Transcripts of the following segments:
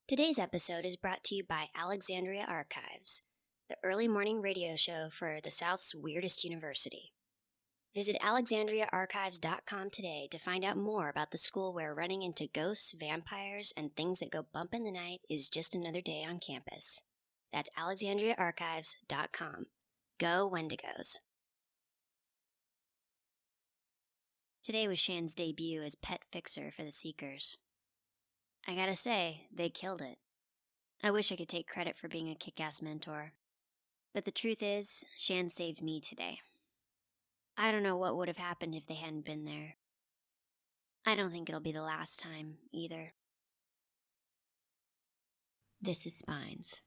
Today's episode is brought to you by Alexandria Archives, the early morning radio show for the South's weirdest university. Visit alexandriaarchives.com today to find out more about the school where running into ghosts, vampires, and things that go bump in the night is just another day on campus. That's alexandriaarchives.com. Go Wendigos. Today was Shan's debut as pet fixer for the Seekers. I gotta say, they killed it. I wish I could take credit for being a kick-ass mentor. But the truth is, Shan saved me today. I don't know what would have happened if they hadn't been there. I don't think it'll be the last time, either. This is Spines.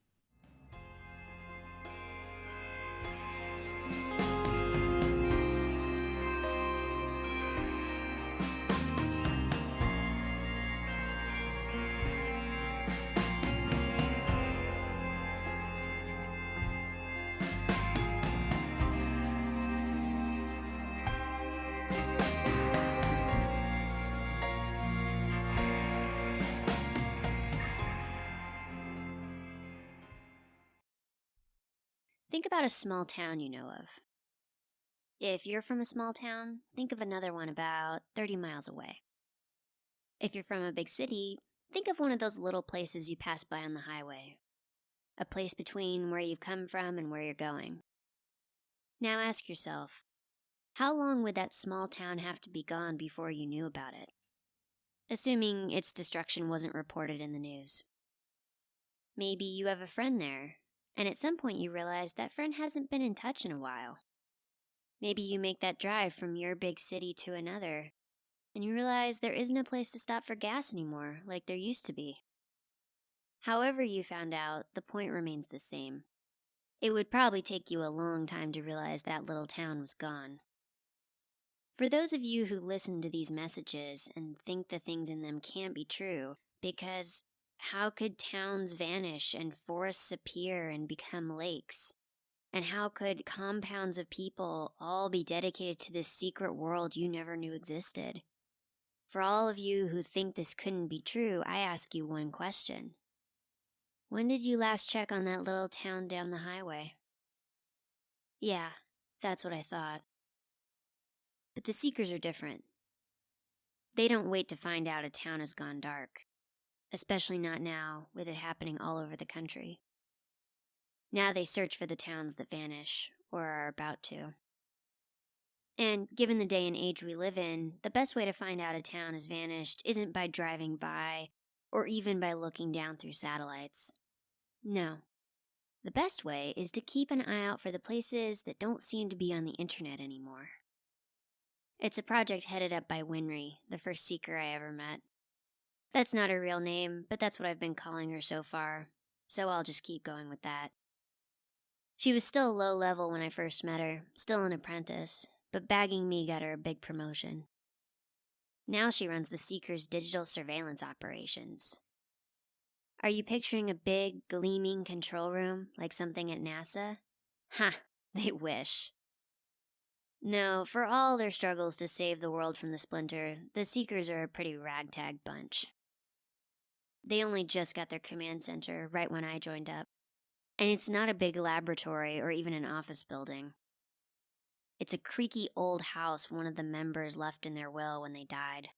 Think about a small town you know of. If you're from a small town, think of another one about 30 miles away. If you're from a big city, think of one of those little places you pass by on the highway. A place between where you've come from and where you're going. Now ask yourself, how long would that small town have to be gone before you knew about it? Assuming its destruction wasn't reported in the news. Maybe you have a friend there, and at some point you realize that friend hasn't been in touch in a while. Maybe you make that drive from your big city to another, and you realize there isn't a place to stop for gas anymore like there used to be. However you found out, the point remains the same. It would probably take you a long time to realize that little town was gone. For those of you who listen to these messages and think the things in them can't be true, because how could towns vanish and forests appear and become lakes? And how could compounds of people all be dedicated to this secret world you never knew existed? For all of you who think this couldn't be true, I ask you one question. When did you last check on that little town down the highway? Yeah, that's what I thought. But the Seekers are different. They don't wait to find out a town has gone dark. Especially not now, with it happening all over the country. Now they search for the towns that vanish, or are about to. And given the day and age we live in, the best way to find out a town has vanished isn't by driving by, or even by looking down through satellites. No. The best way is to keep an eye out for the places that don't seem to be on the internet anymore. It's a project headed up by Winry, the first Seeker I ever met. That's not her real name, but that's what I've been calling her so far, so I'll just keep going with that. She was still low level when I first met her, still an apprentice, but bagging me got her a big promotion. Now she runs the Seeker's digital surveillance operations. Are you picturing a big, gleaming control room like something at NASA? Ha, they wish. No, for all their struggles to save the world from the splinter, the Seekers are a pretty ragtag bunch. They only just got their command center right when I joined up. And it's not a big laboratory or even an office building. It's a creaky old house one of the members left in their will when they died.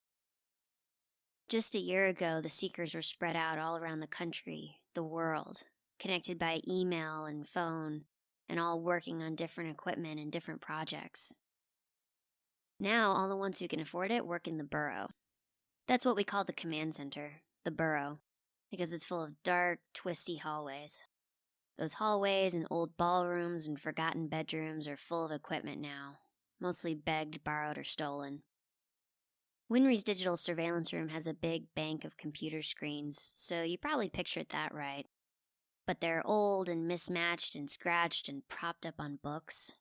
Just a year ago, the Seekers were spread out all around the country, the world, connected by email and phone, and all working on different equipment and different projects. Now, all the ones who can afford it work in the Burrow. That's what we call the command center, the Burrow, because it's full of dark, twisty hallways. Those hallways and old ballrooms and forgotten bedrooms are full of equipment now, mostly begged, borrowed, or stolen. Winry's digital surveillance room has a big bank of computer screens, so you probably pictured that right. But they're old and mismatched and scratched and propped up on books.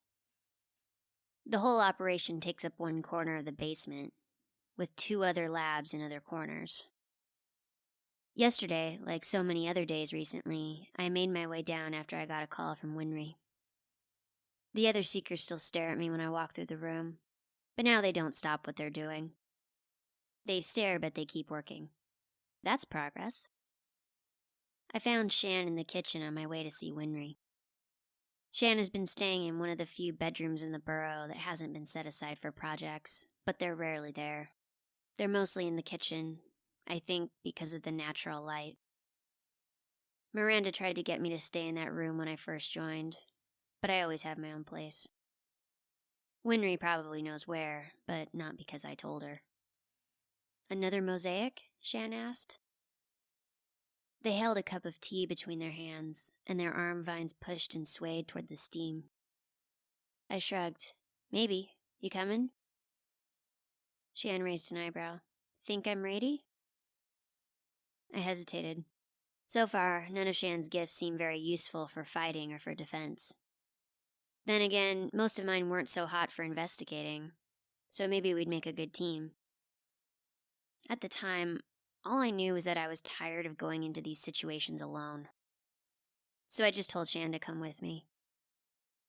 The whole operation takes up one corner of the basement, with 2 other labs in other corners. Yesterday, like so many other days recently, I made my way down after I got a call from Winry. The other Seekers still stare at me when I walk through the room, but now they don't stop what they're doing. They stare, but they keep working. That's progress. I found Shan in the kitchen on my way to see Winry. Shan has been staying in one of the few bedrooms in the burrow that hasn't been set aside for projects, but they're rarely there. They're mostly in the kitchen, I think because of the natural light. Miranda tried to get me to stay in that room when I first joined, but I always have my own place. Winry probably knows where, but not because I told her. "Another mosaic?" Shan asked. They held a cup of tea between their hands, and their arm vines pushed and swayed toward the steam. I shrugged. "Maybe. You coming?" Shan raised an eyebrow. "Think I'm ready?" I hesitated. So far, none of Shan's gifts seemed very useful for fighting or for defense. Then again, most of mine weren't so hot for investigating, so maybe we'd make a good team. At the time, all I knew was that I was tired of going into these situations alone. So I just told Shan to come with me.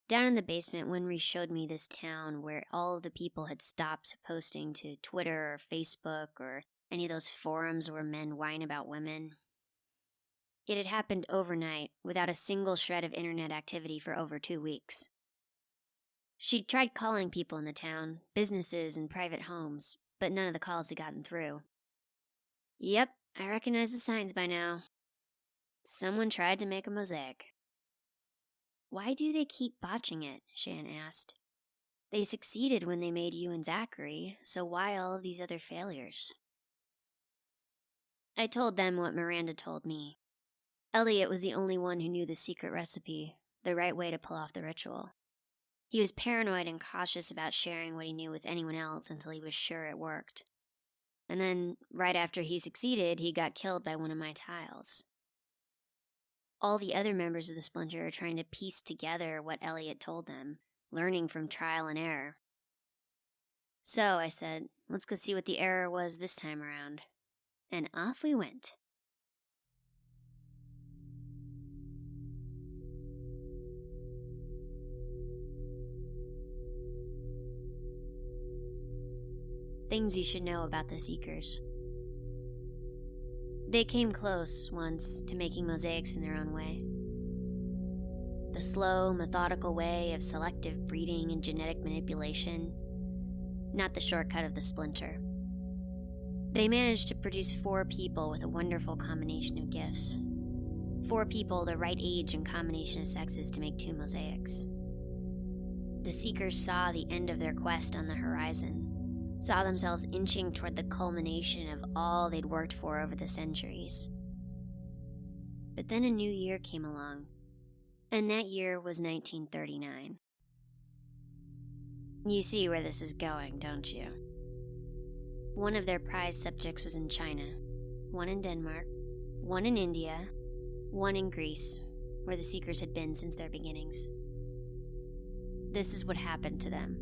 Down in the basement, Winry showed me this town where all of the people had stopped posting to Twitter or Facebook or any of those forums where men whine about women. It had happened overnight, without a single shred of internet activity for over 2 weeks. She'd tried calling people in the town, businesses and private homes, but none of the calls had gotten through. Yep, I recognize the signs by now. Someone tried to make a mosaic. "Why do they keep botching it?" Shan asked. "They succeeded when they made you and Zachary, so why all of these other failures?" I told them what Miranda told me. Elliot was the only one who knew the secret recipe, the right way to pull off the ritual. He was paranoid and cautious about sharing what he knew with anyone else until he was sure it worked. And then, right after he succeeded, he got killed by one of my tiles. All the other members of the Splinter are trying to piece together what Elliot told them, learning from trial and error. So, I said, let's go see what the error was this time around. And off we went. Things you should know about the Seekers. They came close, once, to making mosaics in their own way. The slow, methodical way of selective breeding and genetic manipulation, not the shortcut of the Splinter. They managed to produce 4 people with a wonderful combination of gifts. 4 people the right age and combination of sexes to make 2 mosaics. The Seekers saw the end of their quest on the horizon, saw themselves inching toward the culmination of all they'd worked for over the centuries. But then a new year came along, and that year was 1939. You see where this is going, don't you? One of their prize subjects was in China, one in Denmark, one in India, one in Greece, where the Seekers had been since their beginnings. This is what happened to them.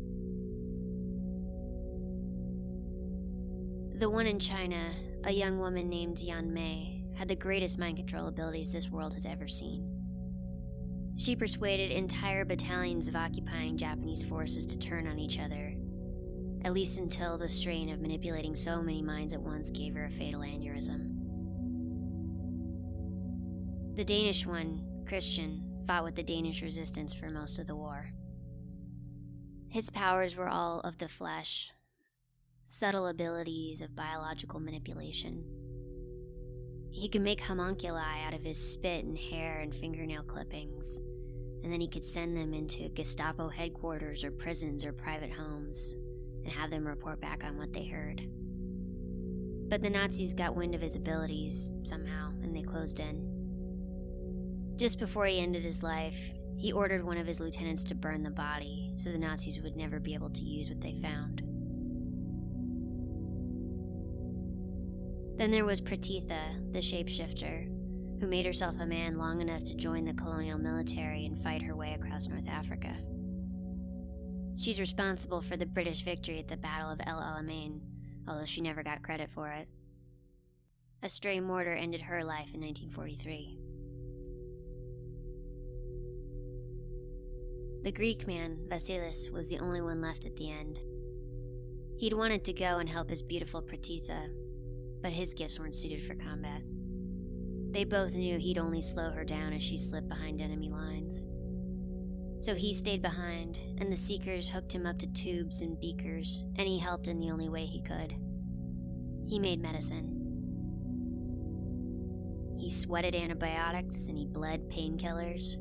The one in China, a young woman named Yan Mei, had the greatest mind control abilities this world has ever seen. She persuaded entire battalions of occupying Japanese forces to turn on each other, at least until the strain of manipulating so many minds at once gave her a fatal aneurysm. The Danish one, Christian, fought with the Danish resistance for most of the war. His powers were all of the flesh, subtle abilities of biological manipulation. He could make homunculi out of his spit and hair and fingernail clippings, and then he could send them into Gestapo headquarters or prisons or private homes and have them report back on what they heard. But the Nazis got wind of his abilities somehow, and they closed in. Just before he ended his life, he ordered one of his lieutenants to burn the body so the Nazis would never be able to use what they found. Then there was Pratitha, the shapeshifter, who made herself a man long enough to join the colonial military and fight her way across North Africa. She's responsible for the British victory at the Battle of El Alamein, although she never got credit for it. A stray mortar ended her life in 1943. The Greek man, Vasilis, was the only one left at the end. He'd wanted to go and help his beautiful Pratitha, but his gifts weren't suited for combat. They both knew he'd only slow her down as she slipped behind enemy lines. So he stayed behind, and the Seekers hooked him up to tubes and beakers, and he helped in the only way he could. He made medicine. He sweated antibiotics, and he bled painkillers,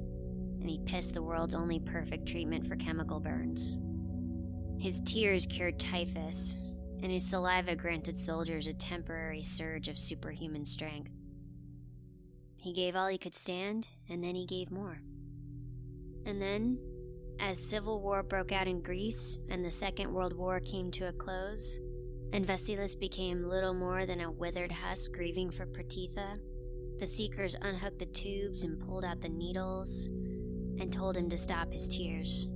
and he pissed the world's only perfect treatment for chemical burns. His tears cured typhus, and his saliva granted soldiers a temporary surge of superhuman strength. He gave all he could stand, and then he gave more. And then, as civil war broke out in Greece and the Second World War came to a close, and Vasilis became little more than a withered husk grieving for Pratitha, the Seekers unhooked the tubes and pulled out the needles and told him to stop his tears.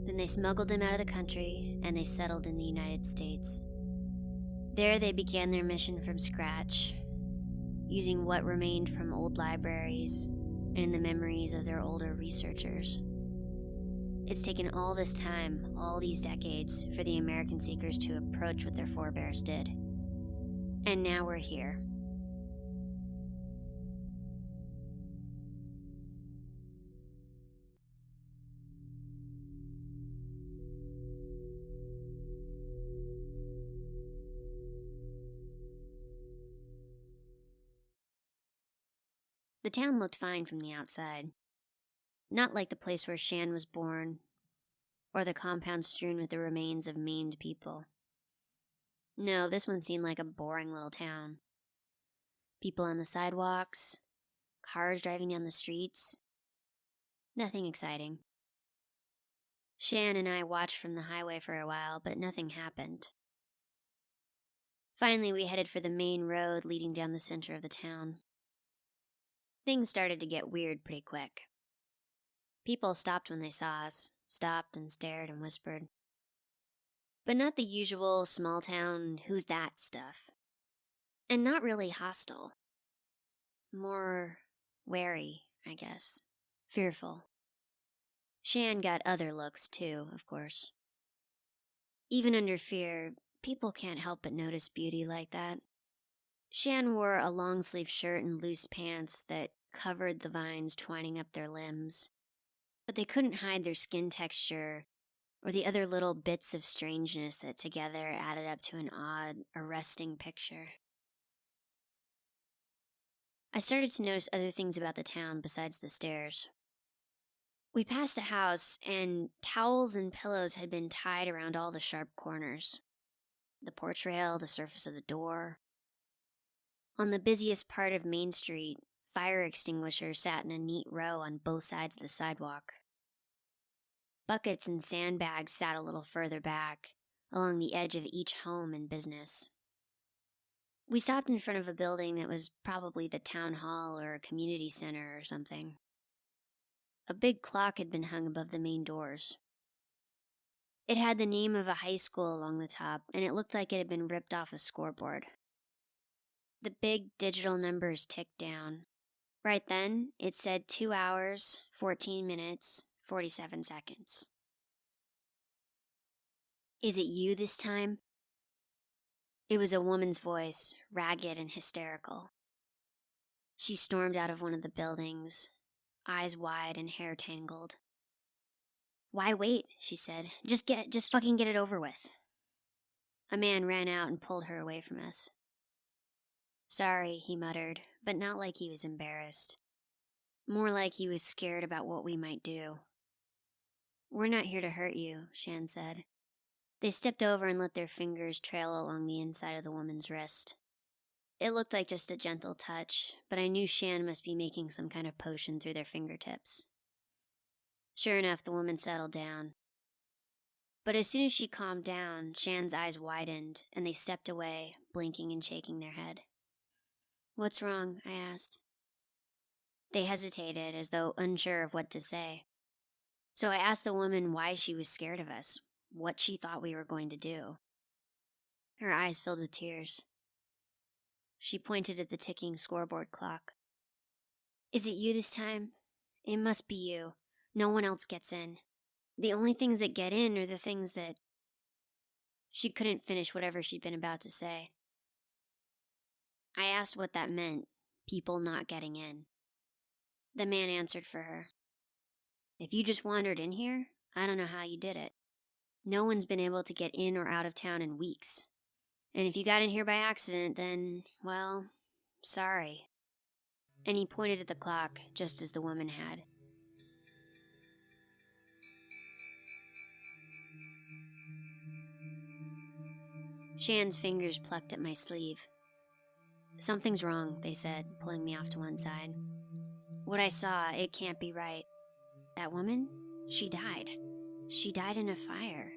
Then they smuggled him out of the country and they settled in the United States. There they began their mission from scratch, using what remained from old libraries and in the memories of their older researchers. It's taken all this time, all these decades, for the American Seekers to approach what their forebears did. And now we're here. The town looked fine from the outside. Not like the place where Shan was born, or the compound strewn with the remains of maimed people. No, this one seemed like a boring little town. People on the sidewalks, cars driving down the streets. Nothing exciting. Shan and I watched from the highway for a while, but nothing happened. Finally, we headed for the main road leading down the center of the town. Things started to get weird pretty quick. People stopped when they saw us, stopped and stared and whispered. But not the usual small town, who's that stuff. And not really hostile. More wary, I guess. Fearful. Shan got other looks too, of course. Even under fear, people can't help but notice beauty like that. Shan wore a long-sleeve shirt and loose pants that covered the vines twining up their limbs, but they couldn't hide their skin texture or the other little bits of strangeness that together added up to an odd, arresting picture. I started to notice other things about the town besides the stairs. We passed a house, and towels and pillows had been tied around all the sharp corners. The porch rail, the surface of the door. On the busiest part of Main Street, fire extinguishers sat in a neat row on both sides of the sidewalk. Buckets and sandbags sat a little further back, along the edge of each home and business. We stopped in front of a building that was probably the town hall or a community center or something. A big clock had been hung above the main doors. It had the name of a high school along the top, and it looked like it had been ripped off a scoreboard. The big digital numbers ticked down. Right then, it said 2 hours, 14 minutes, 47 seconds. "Is it you this time?" It was a woman's voice, ragged and hysterical. She stormed out of one of the buildings, eyes wide and hair tangled. "Why wait?" she said. Just fucking get it over with." A man ran out and pulled her away from us. "Sorry," he muttered, but not like he was embarrassed. More like he was scared about what we might do. "We're not here to hurt you," Shan said. They stepped over and let their fingers trail along the inside of the woman's wrist. It looked like just a gentle touch, but I knew Shan must be making some kind of potion through their fingertips. Sure enough, the woman settled down. But as soon as she calmed down, Shan's eyes widened, and they stepped away, blinking and shaking their head. "What's wrong?" I asked. They hesitated, as though unsure of what to say. So I asked the woman why she was scared of us, what she thought we were going to do. Her eyes filled with tears. She pointed at the ticking scoreboard clock. "Is it you this time? It must be you. No one else gets in. The only things that get in are the things that..." She couldn't finish whatever she'd been about to say. I asked what that meant. people not getting in. The man answered for her. If you just wandered in here, I don't know how you did it. No one's been able to get in or out of town in weeks. And if you got in here by accident, then, well, sorry. And he pointed at the clock, just as the woman had. Shan's fingers plucked at my sleeve. Something's wrong, they said, pulling me off to one side. What I saw, it can't be right. That woman? She died. She died in a fire.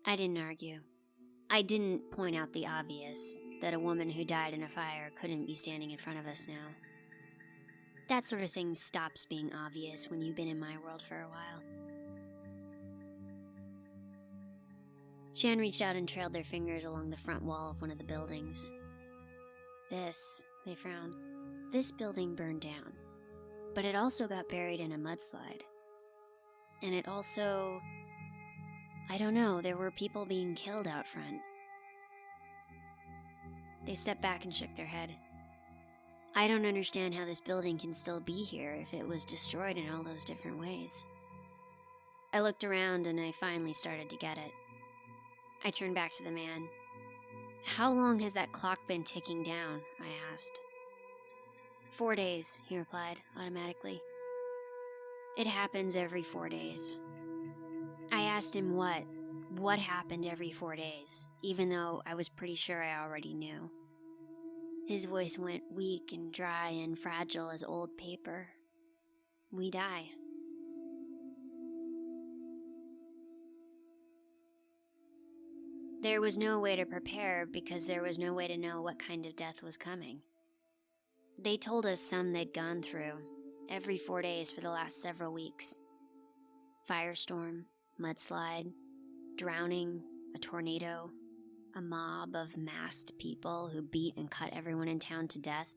I didn't argue. I didn't point out the obvious, that a woman who died in a fire couldn't be standing in front of us now. That sort of thing stops being obvious when you've been in my world for a while. Shan reached out and trailed their fingers along the front wall of one of the buildings. This, they frowned, this building burned down, but it also got buried in a mudslide. And it also, I don't know, there were people being killed out front. They stepped back and shook their head. I don't understand how this building can still be here if it was destroyed in all those different ways. I looked around and I finally started to get it. I turned back to the man. How long has that clock been ticking down? I asked. 4 days, he replied automatically. It happens every 4 days. I asked him what happened every 4 days, even though I was pretty sure I already knew. His voice went weak and dry and fragile as old paper. We die. There was no way to prepare because there was no way to know what kind of death was coming. They told us some they'd gone through, every 4 days for the last several weeks. Firestorm, mudslide, drowning, a tornado, a mob of masked people who beat and cut everyone in town to death.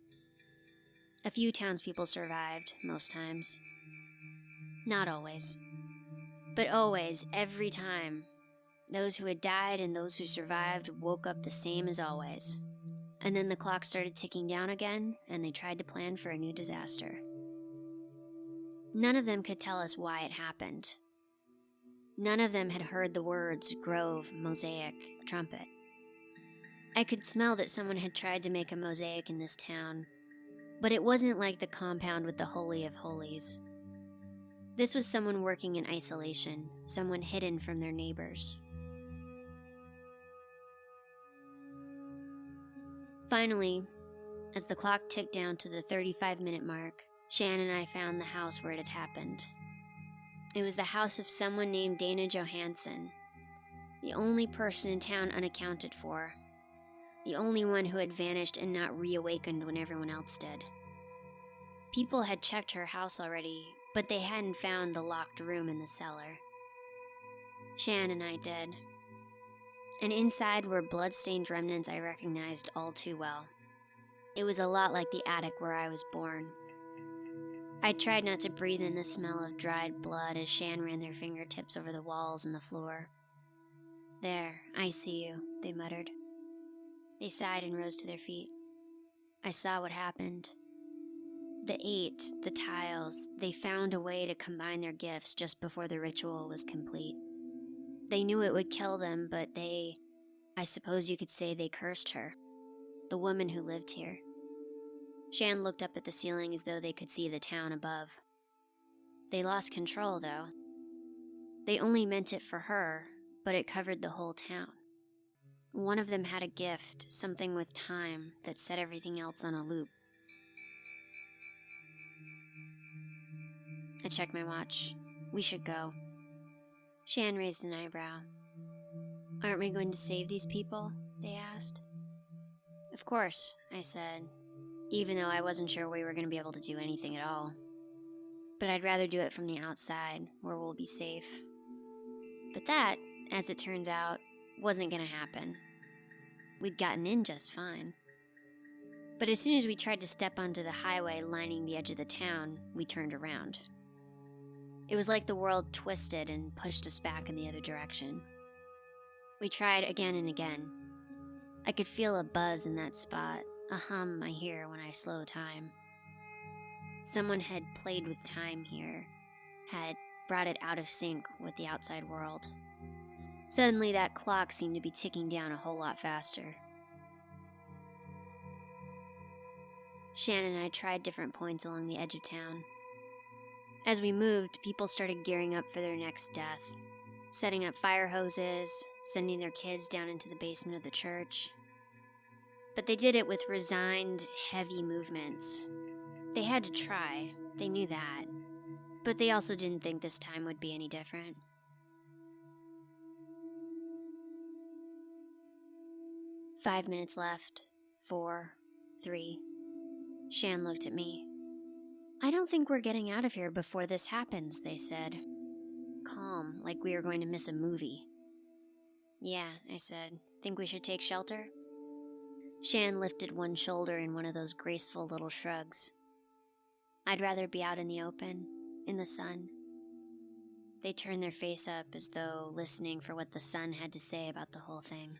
A few townspeople survived, most times. Not always. But always, every time, those who had died and those who survived woke up the same as always. And then the clock started ticking down again, and they tried to plan for a new disaster. None of them could tell us why it happened. None of them had heard the words grove, mosaic, trumpet. I could smell that someone had tried to make a mosaic in this town, but it wasn't like the compound with the Holy of Holies. This was someone working in isolation, someone hidden from their neighbors. Finally, as the clock ticked down to the 35-minute mark, Shan and I found the house where it had happened. It was the house of someone named Dana Johansson, the only person in town unaccounted for, the only one who had vanished and not reawakened when everyone else did. People had checked her house already, but they hadn't found the locked room in the cellar. Shan and I did. And inside were blood-stained remnants I recognized all too well. It was a lot like the attic where I was born. I tried not to breathe in the smell of dried blood as Shan ran their fingertips over the walls and the floor. There, I see you, they muttered. They sighed and rose to their feet. I saw what happened. The eight, the tiles, they found a way to combine their gifts just before the ritual was complete. They knew it would kill them, but I suppose you could say they cursed her, the woman who lived here. Shan looked up at the ceiling as though they could see the town above. They lost control, though. They only meant it for her, but it covered the whole town. One of them had a gift, something with time, that set everything else on a loop. I checked my watch. We should go. Shan raised an eyebrow. Aren't we going to save these people? They asked. Of course, I said, even though I wasn't sure we were going to be able to do anything at all. But I'd rather do it from the outside, where we'll be safe. But that, as it turns out, wasn't going to happen. We'd gotten in just fine. But as soon as we tried to step onto the highway lining the edge of the town, we turned around. It was like the world twisted and pushed us back in the other direction. We tried again and again. I could feel a buzz in that spot, a hum I hear when I slow time. Someone had played with time here, had brought it out of sync with the outside world. Suddenly, that clock seemed to be ticking down a whole lot faster. Shan and I tried different points along the edge of town. As we moved, people started gearing up for their next death, setting up fire hoses, sending their kids down into the basement of the church. But they did it with resigned, heavy movements. They had to try, they knew that, but they also didn't think this time would be any different. "5 minutes left. 4, 3. Shan looked at me. "I don't think we're getting out of here before this happens," they said. Calm, like we were going to miss a movie. "Yeah," I said. "Think we should take shelter?" Shan lifted one shoulder in one of those graceful little shrugs. "I'd rather be out in the open, in the sun." They turned their face up as though listening for what the sun had to say about the whole thing.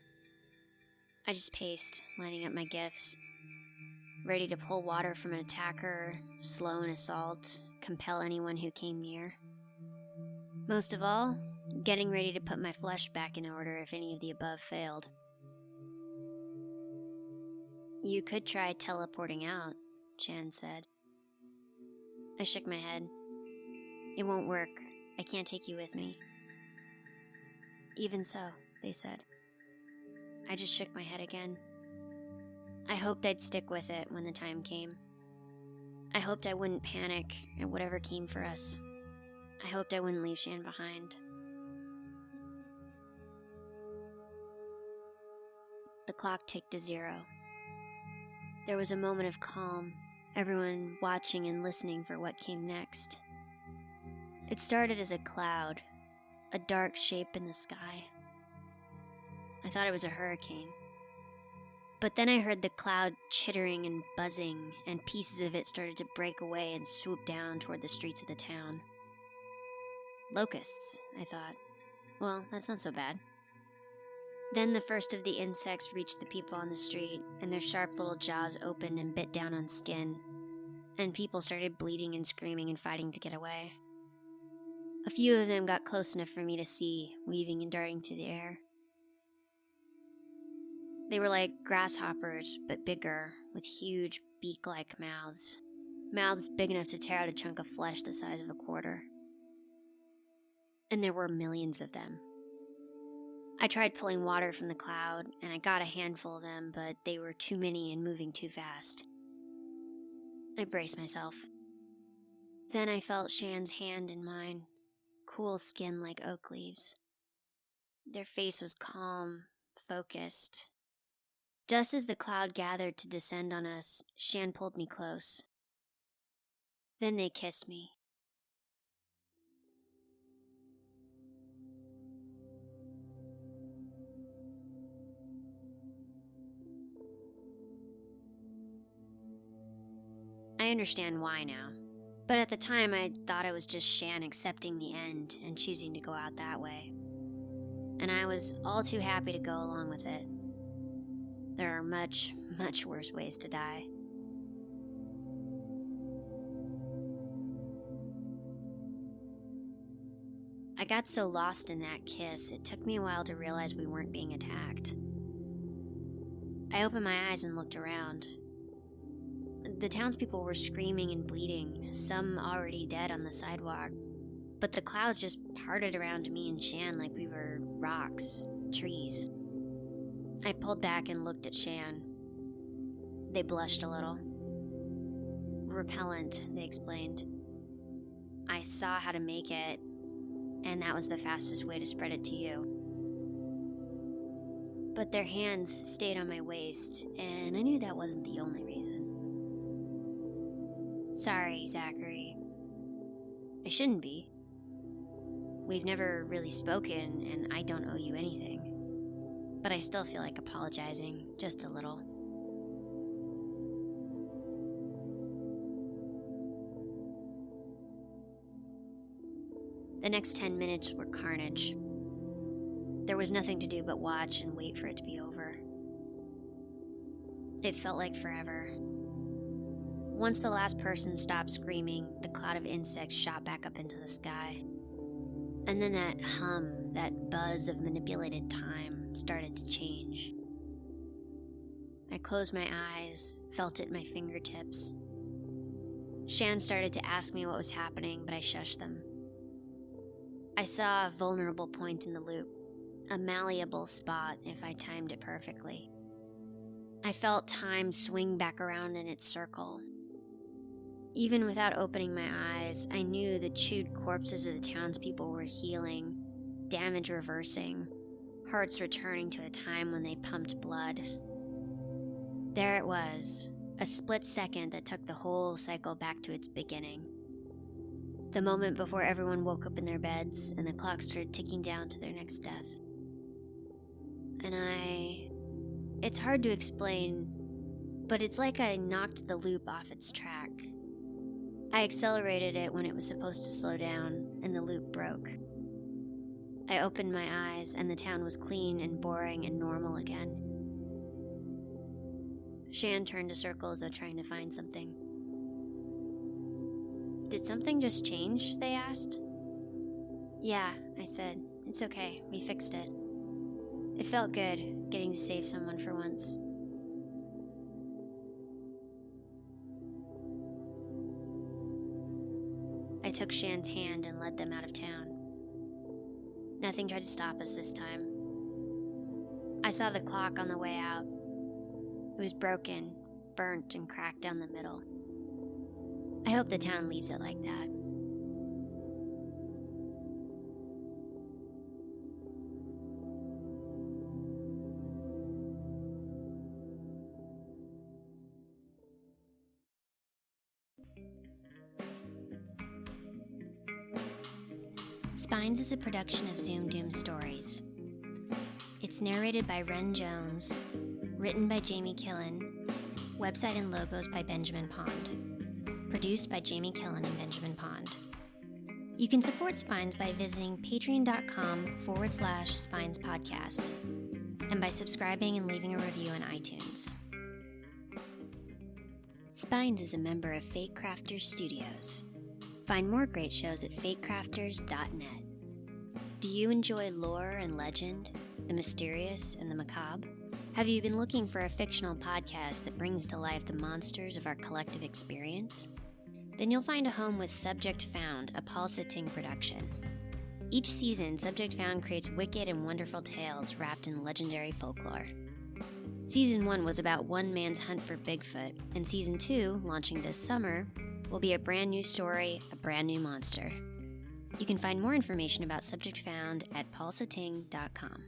I just paced, lining up my gifts, ready to pull water from an attacker, slow an assault, compel anyone who came near. Most of all, getting ready to put my flesh back in order if any of the above failed. "You could try teleporting out," Shan said. I shook my head. "It won't work. I can't take you with me." "Even so," they said. I just shook my head again. I hoped I'd stick with it when the time came. I hoped I wouldn't panic at whatever came for us. I hoped I wouldn't leave Shan behind. The clock ticked to 0. There was a moment of calm, everyone watching and listening for what came next. It started as a cloud, a dark shape in the sky. I thought it was a hurricane. But then I heard the cloud chittering and buzzing, and pieces of it started to break away and swoop down toward the streets of the town. Locusts, I thought. Well, that's not so bad. Then the first of the insects reached the people on the street, and their sharp little jaws opened and bit down on skin, and people started bleeding and screaming and fighting to get away. A few of them got close enough for me to see, weaving and darting through the air. They were like grasshoppers, but bigger, with huge beak-like mouths. Mouths big enough to tear out a chunk of flesh the size of a quarter. And there were millions of them. I tried pulling water from the cloud, and I got a handful of them, but they were too many and moving too fast. I braced myself. Then I felt Shan's hand in mine, cool skin like oak leaves. Their face was calm, focused. Just as the cloud gathered to descend on us, Shan pulled me close. Then they kissed me. I understand why now, but at the time I thought it was just Shan accepting the end and choosing to go out that way. And I was all too happy to go along with it. There are much, much worse ways to die. I got so lost in that kiss, it took me a while to realize we weren't being attacked. I opened my eyes and looked around. The townspeople were screaming and bleeding, some already dead on the sidewalk, but the cloud just parted around me and Shan like we were rocks, trees. I pulled back and looked at Shan. They blushed a little. "Repellent," they explained. "I saw how to make it, and that was the fastest way to spread it to you." But their hands stayed on my waist, and I knew that wasn't the only reason. "Sorry, Zachary. I shouldn't be. We've never really spoken, and I don't owe you anything. But I still feel like apologizing, just a little." The next 10 minutes were carnage. There was nothing to do but watch and wait for it to be over. It felt like forever. Once the last person stopped screaming, the cloud of insects shot back up into the sky. And then that hum, that buzz of manipulated time started to change. I closed my eyes, felt it in my fingertips. Shan started to ask me what was happening, but I shushed them. I saw a vulnerable point in the loop, a malleable spot if I timed it perfectly. I felt time swing back around in its circle. Even without opening my eyes, I knew the chewed corpses of the townspeople were healing, damage reversing, hearts returning to a time when they pumped blood. There it was, a split second that took the whole cycle back to its beginning. The moment before everyone woke up in their beds and the clock started ticking down to their next death. And it's hard to explain, but it's like I knocked the loop off its track. I accelerated it when it was supposed to slow down, and the loop broke. I opened my eyes, and the town was clean and boring and normal again. Shan turned a circle as though trying to find something. Did something just change? They asked. Yeah, I said. It's okay. We fixed it. It felt good, getting to save someone for once. I took Shan's hand and led them out of town. Nothing tried to stop us this time. I saw the clock on the way out. It was broken, burnt, and cracked down the middle. I hope the town leaves it like that. Spines is a production of Zoom Doom Stories. It's narrated by Ren Jones, written by Jamie Killen, website and logos by Benjamin Pond, produced by Jamie Killen and Benjamin Pond. You can support Spines by visiting patreon.com/Spines Podcast and by subscribing and leaving a review on iTunes. Spines is a member of Fate Crafters Studios. Find more great shows at fatecrafters.net. Do you enjoy lore and legend, the mysterious and the macabre? Have you been looking for a fictional podcast that brings to life the monsters of our collective experience? Then you'll find a home with Subject Found, a Paul Sitting production. Each season, Subject Found creates wicked and wonderful tales wrapped in legendary folklore. Season 1 was about one man's hunt for Bigfoot, and Season 2, launching this summer, will be a brand new story, a brand new monster. You can find more information about Subject Found at paulsitting.com.